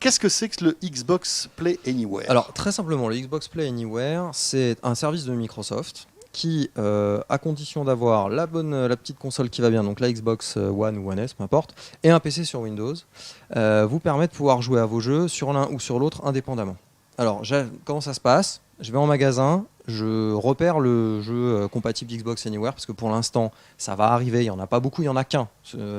Qu'est-ce que c'est que le Xbox Play Anywhere? Alors, très simplement, le Xbox Play Anywhere, c'est un service de Microsoft qui, à condition d'avoir la petite console qui va bien, donc la Xbox One ou One S, peu importe, et un PC sur Windows, vous permet de pouvoir jouer à vos jeux sur l'un ou sur l'autre indépendamment. Alors, comment ça se passe? Je vais en magasin, je repère le jeu compatible Xbox Anywhere, parce que pour l'instant, ça va arriver, il n'y en a pas beaucoup, il n'y en a qu'un.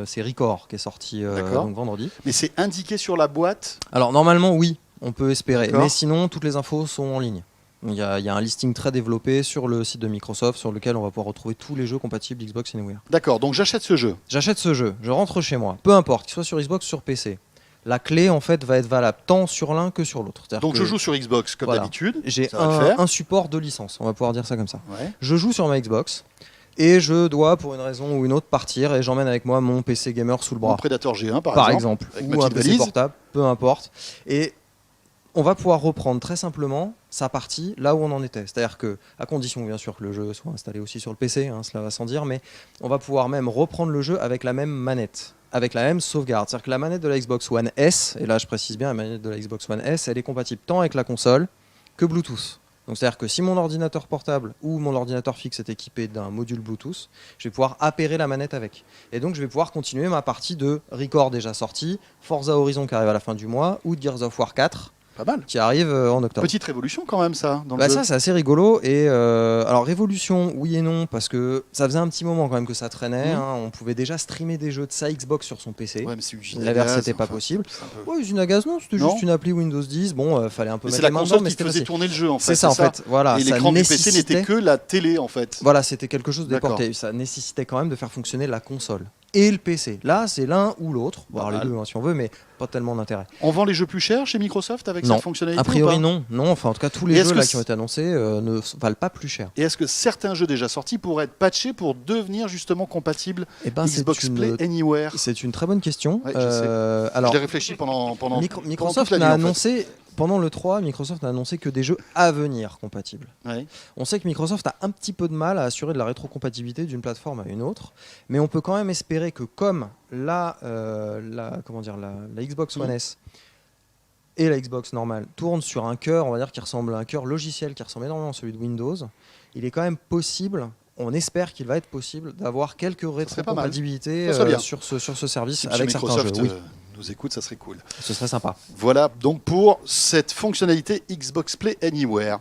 C'est Record qui est sorti donc vendredi. Mais c'est indiqué sur la boîte? Alors, normalement, oui, on peut espérer, D'accord. mais sinon, toutes les infos sont en ligne. Il y a un listing très développé sur le site de Microsoft sur lequel on va pouvoir retrouver tous les jeux compatibles Xbox Anywhere. D'accord, donc j'achète ce jeu. J'achète ce jeu, je rentre chez moi, peu importe, qu'il soit sur Xbox ou sur PC. La clé en fait va être valable tant sur l'un que sur l'autre. Donc je joue sur Xbox comme d'habitude. J'ai ça va le faire. un support de licence, on va pouvoir dire ça comme ça. Ouais. Je joue sur ma Xbox et je dois pour une raison ou une autre partir et j'emmène avec moi mon PC gamer sous le bras. Mon Predator G1 par exemple avec ou ma un petite PC valise. portable, peu importe. Et on va pouvoir reprendre très simplement sa partie là où on en était. C'est-à-dire que, à condition bien sûr que le jeu soit installé aussi sur le PC, cela va sans dire, mais on va pouvoir même reprendre le jeu avec la même manette, avec la même sauvegarde. C'est-à-dire que la manette de la Xbox One S, et là je précise bien, la manette de la Xbox One S, elle est compatible tant avec la console que Bluetooth. Donc c'est-à-dire que si mon ordinateur portable ou mon ordinateur fixe est équipé d'un module Bluetooth, je vais pouvoir appairer la manette avec. Et donc je vais pouvoir continuer ma partie de Record déjà sortie, Forza Horizon qui arrive à la fin du mois, ou Gears of War 4, Pas mal. qui arrive en octobre. Petite révolution quand même ça. Dans le jeu. Ça c'est assez rigolo et alors révolution oui et non parce que ça faisait un petit moment quand même que ça traînait, on pouvait déjà streamer des jeux de sa Xbox sur son PC. Ouais, mais c'est usine à L'inverse gaz, c'était pas enfin, possible. c'est un peu- Ouais, usine à gaz non, c'était Non. juste une appli Windows 10, bon fallait un peu Mais mettre c'est la les mains console dedans mais qui c'était faisait facile. tourner le jeu en fait. C'est ça en fait, voilà, Et ça l'écran du PC nécessitait n'était que la télé en fait. voilà, c'était quelque chose de D'accord. déporté, ça nécessitait quand même de faire fonctionner la console et le PC. Là, c'est l'un ou l'autre, voire les Pas mal. deux si on veut mais pas tellement d'intérêt. On vend les jeux plus chers chez Microsoft avec Non. cette fonctionnalité A priori ou pas? non, enfin en tout cas tous Et les est-ce jeux que là qui ont été annoncés ne valent pas plus cher. Et est-ce que certains jeux déjà sortis pourraient être patchés pour devenir justement compatibles Eh ben, Xbox Play Anywhere? C'est une très bonne question. Ouais, je sais. Alors, Je l'ai réfléchi pendant Microsoft toute la n'a nuit, en fait. annoncé, pendant le 3, Microsoft n'a annoncé que des jeux à venir compatibles. Ouais. On sait que Microsoft a un petit peu de mal à assurer de la rétrocompatibilité d'une plateforme à une autre, mais on peut quand même espérer que comme la Xbox One S et la Xbox normale tournent sur un cœur, on va dire, qui ressemble à un cœur logiciel qui ressemble énormément à celui de Windows, il est quand même possible, on espère qu'il va être possible d'avoir quelques serait pas mal. rétrocompatibilités Ça serait bien. sur ce service Si avec chez certains Microsoft jeux. Oui, nous écoute, ça serait cool. ce serait sympa. Voilà donc pour cette fonctionnalité Xbox Play Anywhere.